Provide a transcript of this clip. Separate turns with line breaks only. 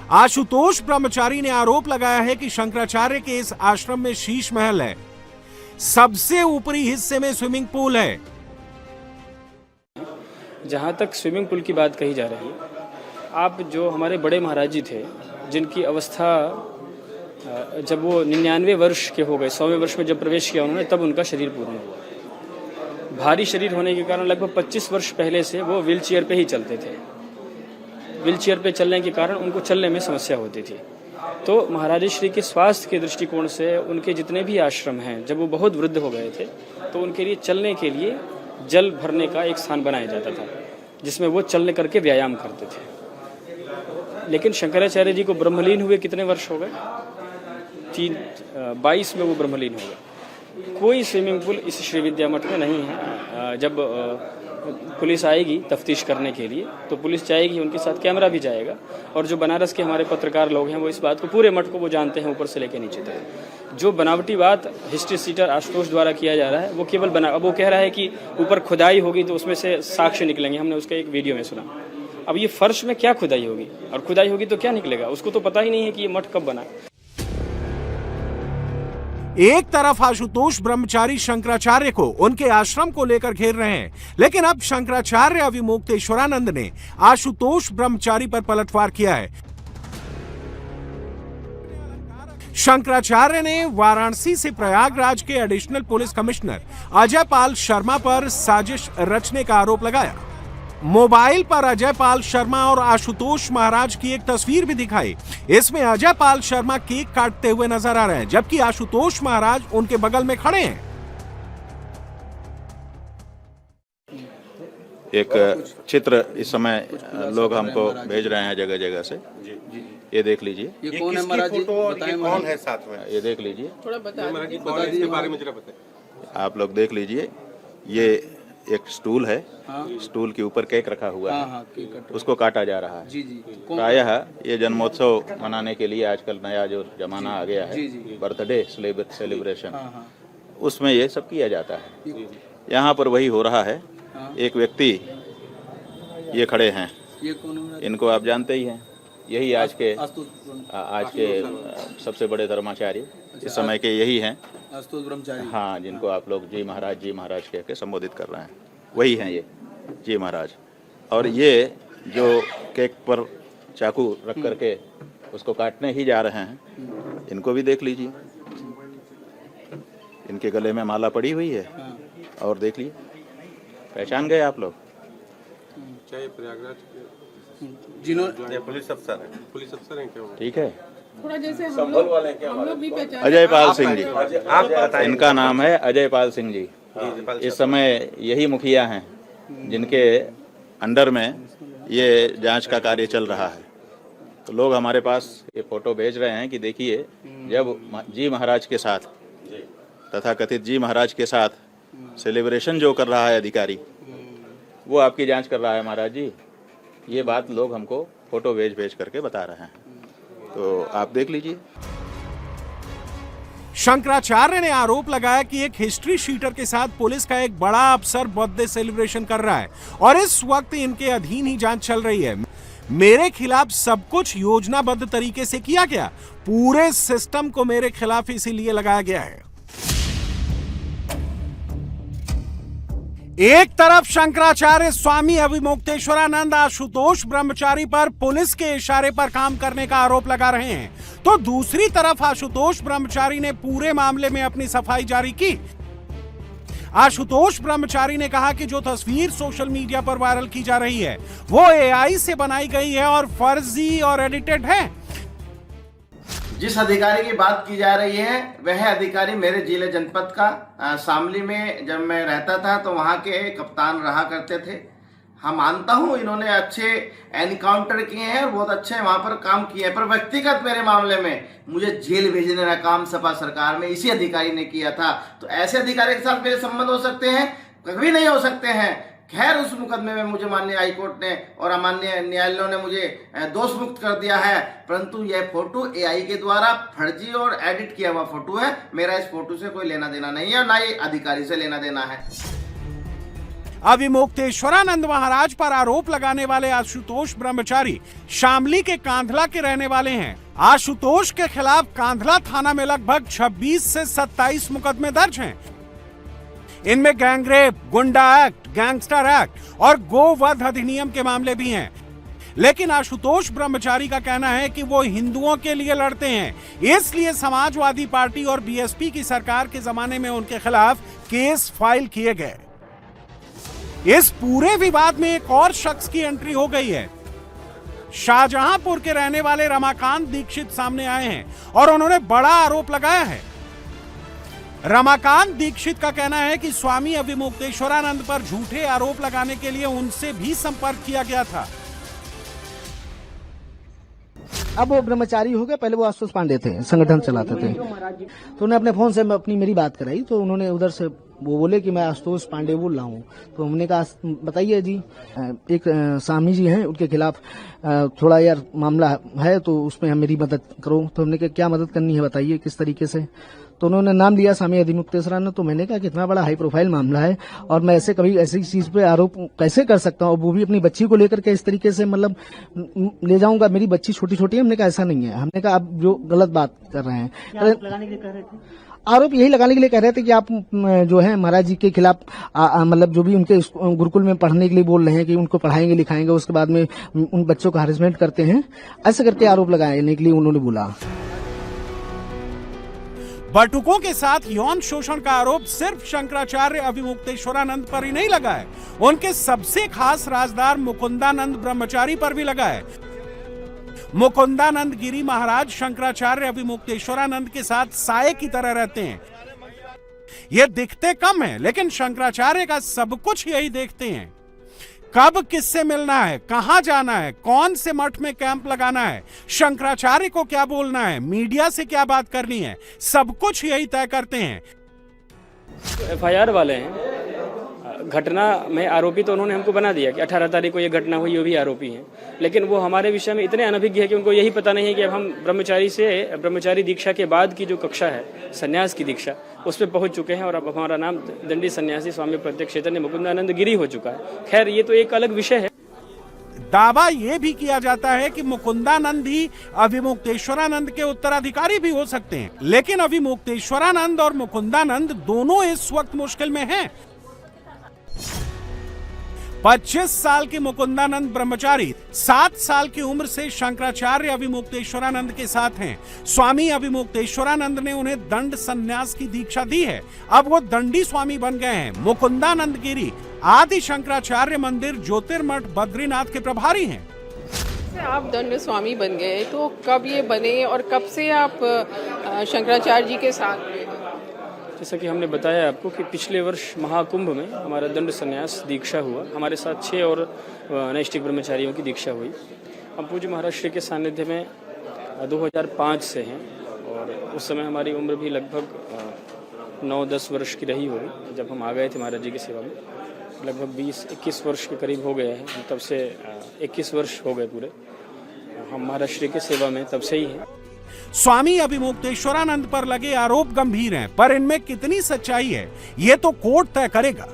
आशुतोष ब्रह्मचारी ने आरोप लगाया है कि शंकराचार्य के इस आश्रम में शीश महल है, सबसे ऊपरी हिस्से में स्विमिंग पूल है।
जहाँ तक स्विमिंग पूल की बात कही जा रही है, आप जो हमारे बड़े महाराज जी थे, जिनकी अवस्था जब वो 99 वर्ष के हो गए, 100वें वर्ष में जब प्रवेश किया उन्होंने, तब उनका शरीर पूर्ण हुआ। भारी शरीर होने के कारण लगभग 25 वर्ष पहले से वो व्हील चेयर पे ही चलते थे। व्हील चेयर पे चलने के कारण उनको चलने में समस्या होती थी। तो महाराज श्री के स्वास्थ्य के दृष्टिकोण से उनके जितने भी आश्रम हैं, जब वो बहुत वृद्ध हो गए थे तो उनके लिए चलने के लिए जल भरने का एक स्थान बनाया जाता था, जिसमें वो चलने करके व्यायाम करते थे। लेकिन शंकराचार्य जी को ब्रह्मलीन हुए कितने वर्ष हो गए? 22 में वो ब्रह्मलीन हो गए। कोई स्विमिंग पूल इस श्री विद्या मठ में नहीं है। जब पुलिस आएगी तफ्तीश करने के लिए तो पुलिस जाएगी, उनके साथ कैमरा भी जाएगा, और जो बनारस के हमारे पत्रकार लोग हैं वो इस बात को, पूरे मठ को वो जानते हैं ऊपर से लेकर नीचे तक। जो बनावटी बात हिस्ट्री सीटर आशुतोष द्वारा किया जा रहा है वो केवल अब वो कह रहा है कि ऊपर खुदाई होगी तो उसमें से साक्ष्य निकलेंगे। हमने उसका एक वीडियो में सुना। अब ये फर्श में क्या खुदाई होगी, और खुदाई होगी तो क्या निकलेगा? उसको तो पता ही नहीं है कि ये मठ कब बना।
एक तरफ आशुतोष ब्रह्मचारी शंकराचार्य को उनके आश्रम को लेकर घेर रहे हैं, लेकिन अब शंकराचार्य अविमुक्तेश्वरानंद ने आशुतोष ब्रह्मचारी पर पलटवार किया है। शंकराचार्य ने वाराणसी से प्रयागराज के additional police commissioner Ajay Pal Sharma पर साजिश रचने का आरोप लगाया। मोबाइल पर अजय पाल शर्मा और आशुतोष महाराज की एक तस्वीर भी दिखाई। इसमें अजय पाल शर्मा केक काटते हुए नजर आ रहे हैं, जबकि आशुतोष महाराज उनके बगल में खड़े हैं।
एक चित्र इस समय लोग हमको भेज रहे हैं जगह जगह से, ये देख लीजिए।
ये कौन है महाराज जी? बताएं
कौन है साथ में, ये देख लीजिए।
थोड़ा बता दीजिए बारे में जरा बताएं।
आप लोग देख लीजिए, ये एक स्टूल है। हाँ। स्टूल के ऊपर केक रखा हुआ है।
हाँ, केक
उसको काटा जा रहा है।
जी।
प्रायः ये जन्मोत्सव मनाने के लिए आजकल नया जो जमाना आ गया है, बर्थडे सेलिब्रेशन, उसमें ये सब किया जाता है। यहाँ पर वही हो रहा है। एक व्यक्ति ये खड़े हैं,
ये कौन है?
इनको आप जानते ही हैं। यही आज के सबसे बड़े धर्माचार्य इस समय के यही हैं,
आशुतोष ब्रह्मचारी।
हाँ, जिनको आप लोग जी महाराज कह के संबोधित कर रहे हैं, वही हैं ये जी महाराज। और ये जो केक पर चाकू रख करके उसको काटने ही जा रहे हैं, इनको भी देख लीजिए। इनके गले में माला पड़ी हुई है, और देख लीजिए, पहचान गए आप लोग?
चाहे प्रयागराज
जिन्होंने
पुलिस अफसर हैं क्या?
ठीक है,
थोड़ा जैसे हम लोग भी पहचान।
अजय पाल सिंह जी, इनका नाम है अजय पाल सिंह जी। इस समय यही मुखिया हैं जिनके अंडर में ये जांच का कार्य चल रहा है। तो लोग हमारे पास ये फोटो भेज रहे हैं कि देखिए, जब जी महाराज के साथ, तथा कथित जी महाराज के साथ सेलिब्रेशन जो कर रहा है अधिकारी, वो आपकी जांच कर रहा है महाराज जी। ये बात लोग हमको फोटो भेज करके बता रहे हैं, तो आप देख लीजिए।
शंकराचार्य ने आरोप लगाया कि एक हिस्ट्री शीटर के साथ पुलिस का एक बड़ा अफसर बर्थडे सेलिब्रेशन कर रहा है, और इस वक्त इनके अधीन ही जांच चल रही है। मेरे खिलाफ सब कुछ योजनाबद्ध तरीके से किया गया, पूरे सिस्टम को मेरे खिलाफ इसीलिए लगाया गया है। एक तरफ शंकराचार्य स्वामी अविमुक्तेश्वरानंद आशुतोष ब्रह्मचारी पर पुलिस के इशारे पर काम करने का आरोप लगा रहे हैं, तो दूसरी तरफ आशुतोष ब्रह्मचारी ने पूरे मामले में अपनी सफाई जारी की। आशुतोष ब्रह्मचारी ने कहा कि जो तस्वीर सोशल मीडिया पर वायरल की जा रही है वो एआई से बनाई गई है और फर्जी और एडिटेड है।
जिस अधिकारी की बात की जा रही है वह अधिकारी मेरे जिले जनपद का शामली में जब मैं रहता था तो वहाँ के कप्तान रहा करते थे। हाँ, मानता हूँ इन्होंने अच्छे एनकाउंटर किए हैं और बहुत अच्छे वहाँ पर काम किए हैं, पर व्यक्तिगत मेरे मामले में मुझे जेल भेजने का काम सपा सरकार में इसी अधिकारी ने किया था। तो ऐसे अधिकारी के साथ मेरे संबंध हो सकते हैं? कभी नहीं हो सकते हैं। खैर, उस मुकदमे में मुझे माननीय हाईकोर्ट ने और अमान्य न्यायालयों ने मुझे दोष मुक्त कर दिया है, परंतु यह फोटो एआई के द्वारा फर्जी और एडिट किया हुआ फोटो है। मेरा इस फोटो से कोई लेना देना नहीं है और ना ही अधिकारी से लेना देना है।
अविमुक्तेश्वरानंद महाराज पर आरोप लगाने वाले आशुतोष ब्रह्मचारी शामली के कांधला के रहने वाले हैं। आशुतोष के खिलाफ कांधला थाना में लगभग 26 से 27 मुकदमे दर्ज हैं। इनमें गैंगरेप, गुंडा एक्ट, गैंगस्टर एक्ट और गोवध अधिनियम के मामले भी हैं। लेकिन आशुतोष ब्रह्मचारी का कहना है कि वो हिंदुओं के लिए लड़ते हैं, इसलिए समाजवादी पार्टी और बीएसपी की सरकार के जमाने में उनके खिलाफ केस फाइल किए गए। इस पूरे विवाद में एक और शख्स की एंट्री हो गई है। शाहजहांपुर के रहने वाले रमाकांत दीक्षित सामने आए हैं और उन्होंने बड़ा आरोप लगाया है। रमाकांत दीक्षित का कहना है कि स्वामी अविमुक्तेश्वरानंद पर झूठे आरोप लगाने के लिए उनसे भी संपर्क किया गया था।
अब वो ब्रह्मचारी हो गए, पहले वो आशुतोष पांडे थे, संगठन चलाते थे। तो उन्हें अपने फोन से मेरी बात कराई, तो उन्होंने उधर से वो बोले कि मैं आशुतोष पांडे बोल रहा हूँ। तो हमने कहा बताइए जी, एक स्वामी जी हैं, उनके खिलाफ थोड़ा यार मामला है, तो उसमें मेरी मदद करो। तो हमने कहा क्या मदद करनी है बताइए, किस तरीके से। तो उन्होंने नाम लिया स्वामी अविमुक्तेश्वरानंद। तो मैंने कहा कितना बड़ा हाई प्रोफाइल मामला है और मैं ऐसे कभी ऐसी चीज पे आरोप कैसे कर सकता हूँ, वो भी अपनी बच्ची को लेकर के इस तरीके से, मतलब ले जाऊंगा। मेरी बच्ची छोटी छोटी है। हमने कहा ऐसा नहीं है। हमने कहा आप जो गलत बात कर रहे हैं, लगाने के लिए कह रहे थे। आरोप यही लगाने के लिए कह रहे थे कि आप जो है महाराज जी के खिलाफ मतलब जो भी उनके गुरुकुल में पढ़ने के लिए बोल रहे हैं कि उनको पढ़ाएंगे लिखाएंगे, उसके बाद में उन बच्चों का हरेसमेंट करते हैं, ऐसे करके आरोप लगाने के लिए उन्होंने बोला।
बटुकों के साथ यौन शोषण का आरोप सिर्फ शंकराचार्य अविमुक्तेश्वरानंद पर ही नहीं लगा है, उनके सबसे खास राजदार मुकुंदानंद ब्रह्मचारी पर भी लगा है। मुकुंदानंद गिरी महाराज शंकराचार्य अविमुक्तेश्वरानंद के साथ साये की तरह रहते हैं। ये दिखते कम है, लेकिन शंकराचार्य का सब कुछ यही देखते हैं। कब किससे मिलना है, कहां जाना है, कौन से मठ में कैंप लगाना है, शंकराचार्य को क्या बोलना है, मीडिया से क्या बात करनी है, सब कुछ यही तय करते हैं।
एफआईआर वाले हैं, घटना में आरोपी तो उन्होंने हमको बना दिया कि 18 तारीख को ये घटना हुई, वो भी आरोपी हैं। लेकिन वो हमारे विषय में इतने अनभिज्ञ है कि उनको यही पता नहीं है कि अब हम ब्रह्मचारी दीक्षा के बाद की जो कक्षा है, सन्यास की दीक्षा, उस पर पहुंच चुके हैं और अब हमारा नाम दंडी सन्यासी स्वामी प्रत्यक्ष चैतन्य मुकुंदानंद गिरी हो चुका है। खैर, ये तो एक अलग विषय है।
दावा यह भी किया जाता है कि मुकुंदानंद ही अविमुक्तेश्वरानंद के उत्तराधिकारी भी हो सकते हैं, लेकिन अविमुक्तेश्वरानंद और मुकुंदानंद दोनों इस वक्त मुश्किल में हैं। 25 साल के मुकुंदानंद ब्रह्मचारी 7 साल की उम्र से शंकराचार्य अविमुक्तेश्वरानंद के साथ हैं। स्वामी अविमुक्तेश्वरानंद ने उन्हें दंड संन्यास की दीक्षा दी है। अब वो दंडी स्वामी बन गए हैं। मुकुंदानंद गिरी आदि शंकराचार्य मंदिर ज्योतिर्मठ बद्रीनाथ के प्रभारी हैं।
आप दंड स्वामी बन गए, तो कब ये बने और कब से आप शंकराचार्य जी के साथ में?
जैसा कि हमने बताया आपको कि पिछले वर्ष महाकुंभ में हमारा दंड संन्यास दीक्षा हुआ। हमारे साथ 6 और नैष्ठिक ब्रह्मचारियों की दीक्षा हुई। हम पूज्य महाराज श्री के सानिध्य में 2005 से हैं और उस समय हमारी उम्र भी लगभग 9-10 वर्ष की रही होगी जब हम आ गए थे महाराज जी की सेवा में। लगभग 20-21 वर्ष के करीब हो गए हैं। तब से 21 वर्ष हो गए पूरे हम महाराज श्री के सेवा में, तब से ही हैं।
स्वामी अविमुक्तेश्वरानंद पर लगे आरोप गंभीर हैं, पर इनमें कितनी सच्चाई है, ये तो कोर्ट तय करेगा।